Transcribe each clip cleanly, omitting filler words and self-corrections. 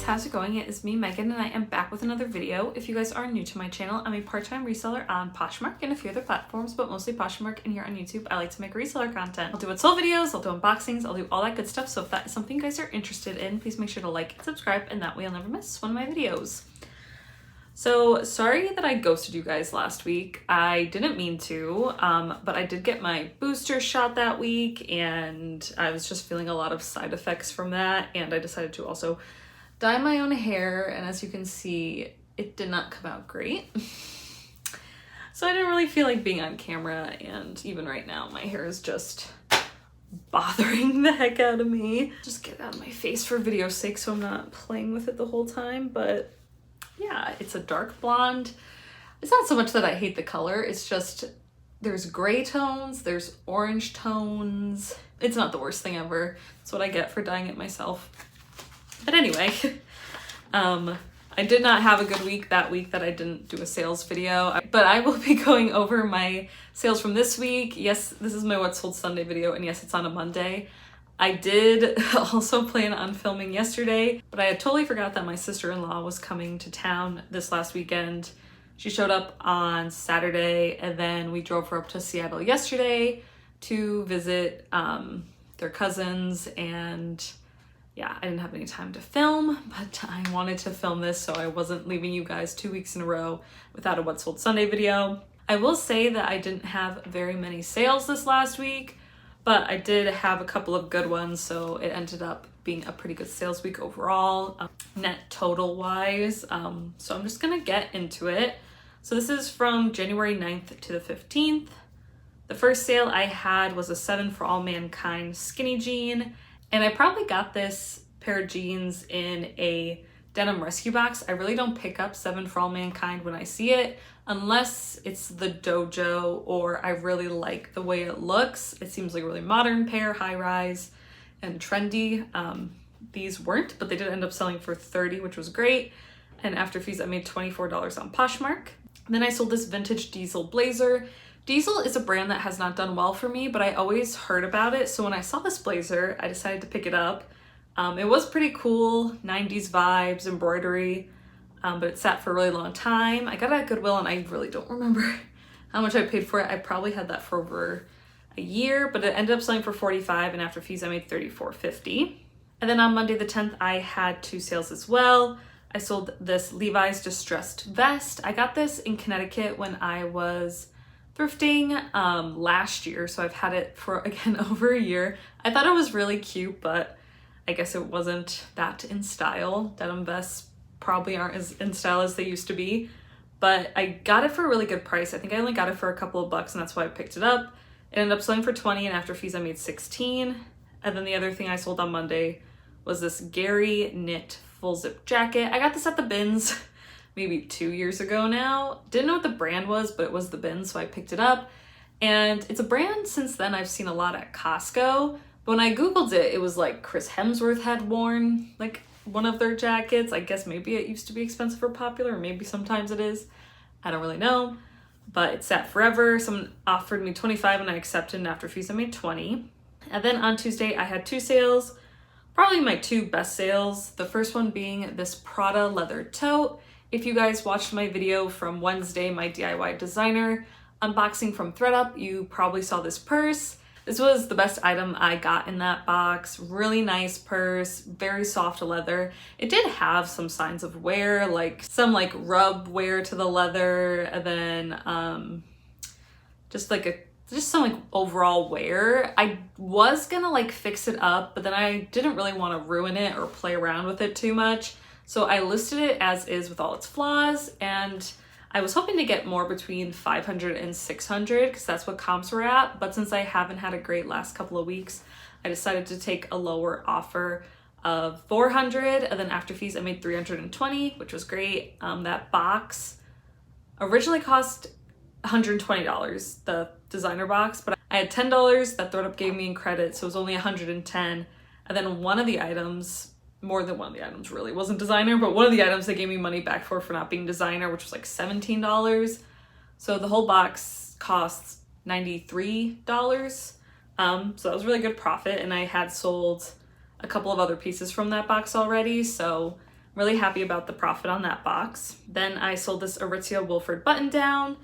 how's it going? It is me, Megan, and I am back with another video. If you guys are new to my channel, I'm a part-time reseller on Poshmark and a few other platforms, but mostly Poshmark, and here on YouTube I like to make reseller content. I'll do what's sold videos, I'll do unboxings, I'll do all that good stuff, so if that is something you guys are interested in, please make sure to like and subscribe, and that way you'll never miss one of my videos. So sorry that I ghosted you guys last week. I didn't mean to, but I did get my booster shot that week and I was just feeling a lot of side effects from that, and I decided to also dye my own hair, and as you can see, it did not come out great. So I didn't really feel like being on camera, and even right now my hair is just bothering the heck out of me. Just get it out of my face for video's sake so I'm not playing with it the whole time, but yeah, it's a dark blonde. It's not so much that I hate the color, it's just there's gray tones, there's orange tones. It's not the worst thing ever. It's what I get for dyeing it myself. But anyway, I did not have a good week that week that I didn't do a sales video, but I will be going over my sales from this week. Yes, this is my What Sold Sunday video, and yes, it's on a Monday. I did also plan on filming yesterday, but I had totally forgot that my sister-in-law was coming to town this last weekend. She showed up on Saturday, and then we drove her up to Seattle yesterday to visit their cousins, and yeah, I didn't have any time to film, but I wanted to film this so I wasn't leaving you guys 2 weeks in a row without a What Sold Sunday video. I will say that I didn't have very many sales this last week, but I did have a couple of good ones, so it ended up being a pretty good sales week overall, net total wise. So I'm just gonna get into it. So this is from January 9th to the 15th. The first sale I had was a 7 for All Mankind skinny jean, and I probably got this pair of jeans in a denim rescue box. I really don't pick up 7 for All Mankind when I see it, unless it's the dojo or I really like the way it looks. It seems like a really modern pair, high rise and trendy. These weren't, but they did end up selling for $30, which was great. And after fees, I made $24 on Poshmark. Then I sold this vintage Diesel blazer. Diesel is a brand that has not done well for me, but I always heard about it. So when I saw this blazer, I decided to pick it up. It was pretty cool, 90s vibes, embroidery, but it sat for a really long time. I got it at Goodwill, and I really don't remember how much I paid for it. I probably had that for over a year, but it ended up selling for $45, and after fees, I made $34.50. And then on Monday the 10th, I had 2 sales as well. I sold this Levi's distressed vest. I got this in Connecticut when I was thrifting last year, so I've had it for, again, over a year. I thought it was really cute, but I guess it wasn't that in style. Denim vests probably aren't as in style as they used to be, but I got it for a really good price. I think I only got it for a couple of bucks, and that's why I picked it up. It ended up selling for $20, and after fees I made $16. And then the other thing I sold on Monday was this Gerry knit full zip jacket. I got this at the bins maybe 2 years ago now. Didn't know what the brand was, but it was the bins, so I picked it up. And it's a brand since then I've seen a lot at Costco. But when I Googled it, it was like Chris Hemsworth had worn like one of their jackets. I guess maybe it used to be expensive or popular, or maybe sometimes it is. I don't really know, but it sat forever. Someone offered me $25 and I accepted, and after fees I made $20. And then on Tuesday I had 2 sales, probably my 2 best sales. The first one being this Prada leather tote. If you guys watched my video from Wednesday, my DIY designer unboxing from ThredUp, you probably saw this purse. This was the best item I got in that box. Really nice purse, very soft leather. It did have some signs of wear, like some like rub wear to the leather, and then just some like overall wear. I was gonna like fix it up, but then I didn't really want to ruin it or play around with it too much. So I listed it as is with all its flaws, and I was hoping to get more between 500 and 600 because that's what comps were at. But since I haven't had a great last couple of weeks, I decided to take a lower offer of 400, and then after fees I made 320, which was great. That box originally cost $120, the designer box, but I had $10 that ThredUp gave me in credit, so it was only $110. And then one of the items, more than one of the items really, wasn't designer, but one of the items they gave me money back for not being designer, which was like $17. So the whole box costs $93. So that was really good profit, and I had sold a couple of other pieces from that box already, so I'm Really happy about the profit on that box. Then I sold this Aritzia Wilford button down.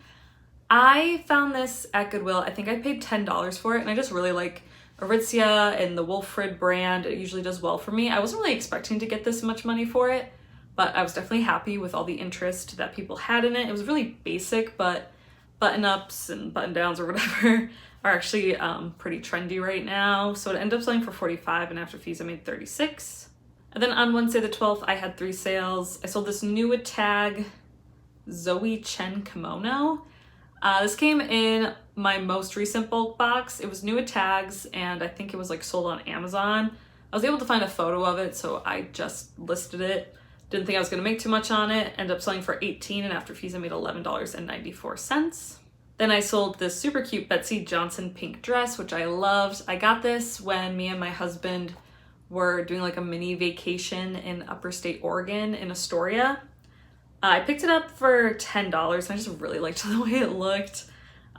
I found this at Goodwill. I think I paid $10 for it, and I just really like Aritzia and the Wilfred brand. It usually does well for me. I wasn't really expecting to get this much money for it, but I was definitely happy with all the interest that people had in it. It was really basic, but button-ups and button-downs or whatever are actually pretty trendy right now. So it ended up selling for $45, and after fees I made $36. And then on Wednesday the 12th, I had 3 sales. I sold this new tag Zoe Chen kimono. This came in my most recent bulk box. It was new at tags, and I think it was like sold on Amazon. I was able to find a photo of it, so I just listed it. Didn't think I was gonna make too much on it. Ended up selling for $18, and after fees I made $11.94. Then I sold this super cute Betsy Johnson pink dress, which I loved. I got this when me and my husband were doing like a mini vacation in upper state Oregon in Astoria. I picked it up for $10, and I just really liked the way it looked.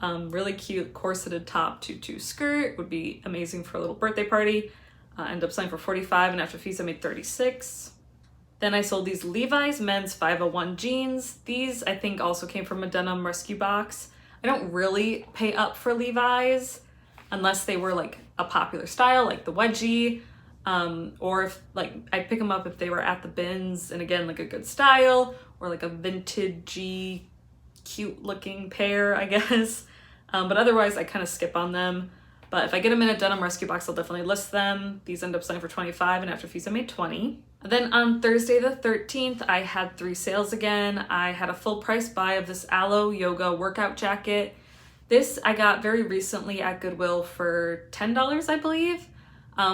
Really cute corseted top, tutu skirt, would be amazing for a little birthday party. Ended up selling for $45, and after fees I made $36. Then I sold these Levi's men's 501 jeans. These I think also came from a Denim rescue box. I don't really pay up for Levi's unless they were like a popular style, like the wedgie, or if like I'd pick them up if they were at the bins and again like a good style, or like a vintagey cute looking pair, I guess. But otherwise I kind of skip on them. But if I get them in a Denim rescue box, I'll definitely list them. These end up selling for $25, and after fees I made $20. Then on Thursday the 13th, I had 3 sales again. I had a full price buy of this Aloe Yoga workout jacket. This I got very recently at Goodwill for $10, I believe.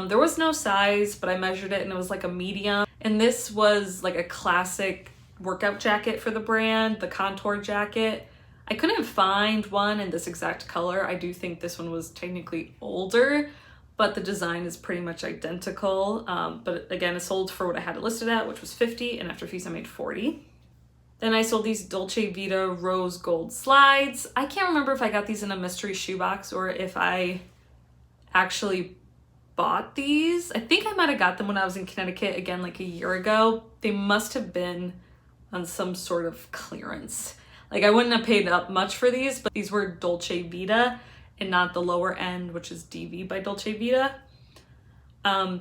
There was no size, but I measured it and it was like a medium. And this was like a classic workout jacket for the brand, the Countour jacket. I couldn't find one in this exact color. I do think this one was technically older, but the design is pretty much identical. But again, it sold for what I had it listed at, which was $50, and after fees I made $40. Then I sold these Dolce Vita rose gold slides. I can't remember if I got these in a mystery shoebox or if I actually bought these. I think I might have got them when I was in Connecticut again like a year ago. They must have been on some sort of clearance. Like I wouldn't have paid up much for these, but these were Dolce Vita and not the lower end, which is DV by Dolce Vita.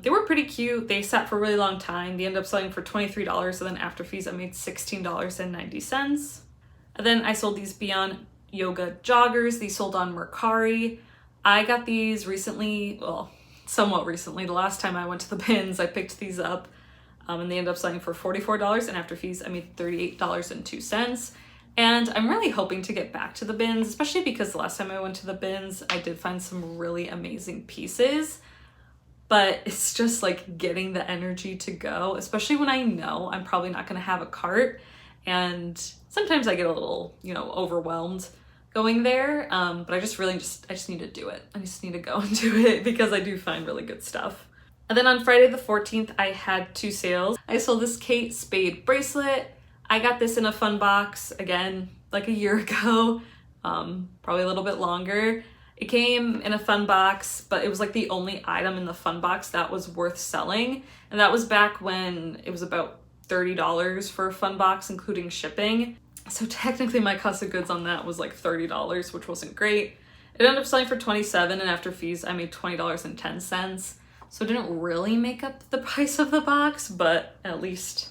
They were pretty cute. They sat for a really long time. They ended up selling for $23, and then after fees I made $16.90. And then I sold these Beyond Yoga joggers. These sold on Mercari. I got these recently, well, somewhat recently. The last time I went to the bins, I picked these up, and they ended up selling for $44, and after fees I made $38.02. And I'm really hoping to get back to the bins, especially because the last time I went to the bins, I did find some really amazing pieces. But it's just like getting the energy to go, especially when I know I'm probably not going to have a cart. And sometimes I get a little, overwhelmed going there. But I just need to do it. I just need to go and do it because I do find really good stuff. And then on Friday the 14th, I had 2 sales. I sold this Kate Spade bracelet. I got this in a fun box, again, like a year ago, probably a little bit longer. It came in a fun box, but it was like the only item in the fun box that was worth selling. And that was back when it was about $30 for a fun box, including shipping. So technically my cost of goods on that was like $30, which wasn't great. It ended up selling for $27, and after fees, I made $20.10. So it didn't really make up the price of the box, but at least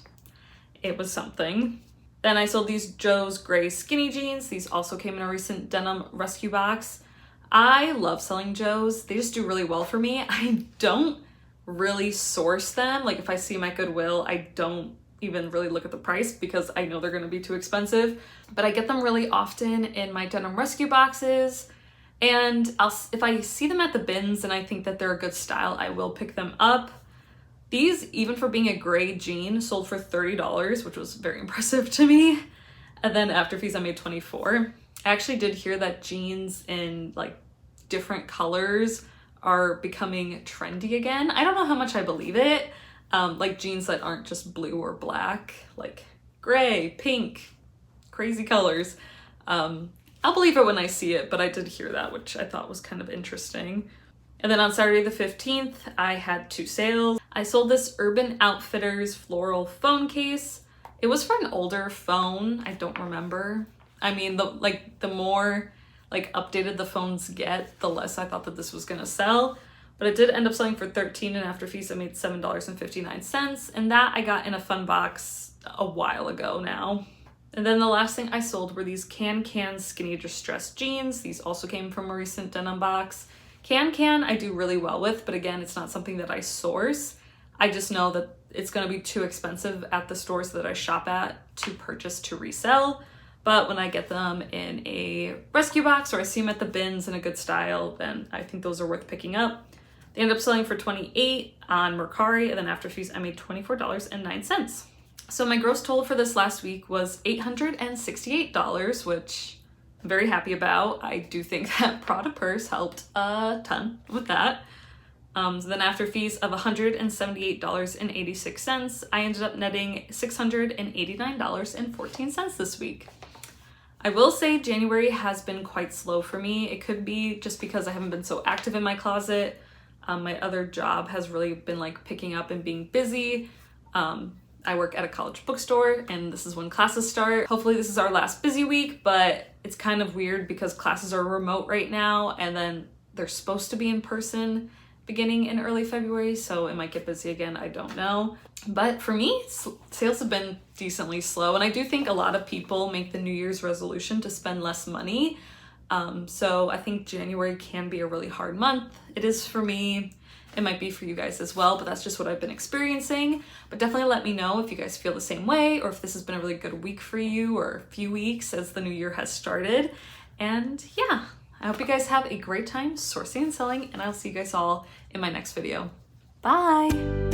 it was something. Then I sold these Joe's gray skinny jeans. These also came in a recent Denim rescue box. I love selling Joe's. They just do really well for me. I don't really source them. Like if I see them at Goodwill, I don't even really look at the price because I know they're gonna be too expensive. But I get them really often in my Denim rescue boxes. And if I see them at the bins and I think that they're a good style, I will pick them up. These, even for being a gray jean, sold for $30, which was very impressive to me. And then after fees, I made $24. I actually did hear that jeans in like different colors are becoming trendy again. I don't know how much I believe it. Like jeans that aren't just blue or black, like gray, pink, crazy colors. I'll believe it when I see it, but I did hear that, which I thought was kind of interesting. And then on Saturday the 15th, I had 2 sales. I sold this Urban Outfitters floral phone case. It was for an older phone. I don't remember. I mean, the more like updated the phones get, the less I thought that this was gonna sell. But it did end up selling for $13, and after fees I made $7.59. And that I got in a fun box a while ago now. And then the last thing I sold were these Can skinny distressed jeans. These also came from a recent denim box. Can I do really well with, but again, it's not something that I source. I just know that it's gonna be too expensive at the stores that I shop at to purchase to resell. But when I get them in a rescue box or I see them at the bins in a good style, then I think those are worth picking up. They ended up selling for $28 on Mercari, and then after fees I made $24.09. So my gross total for this last week was $868, which I'm very happy about. I do think that Prada purse helped a ton with that. So then after fees of $178.86, I ended up netting $689.14 this week. I will say January has been quite slow for me. It could be just because I haven't been so active in my closet. My other job has really been like picking up and being busy. I work at a college bookstore and this is when classes start. Hopefully this is our last busy week, but it's kind of weird because classes are remote right now and then they're supposed to be in person beginning in early February, so it might get busy again, I don't know. But for me, sales have been decently slow, and I do think a lot of people make the New Year's resolution to spend less money. So I think January can be a really hard month. It is for me. It might be for you guys as well, but that's just what I've been experiencing. But definitely let me know if you guys feel the same way or if this has been a really good week for you or a few weeks as the new year has started. And yeah, I hope you guys have a great time sourcing and selling, and I'll see you guys all in my next video. Bye!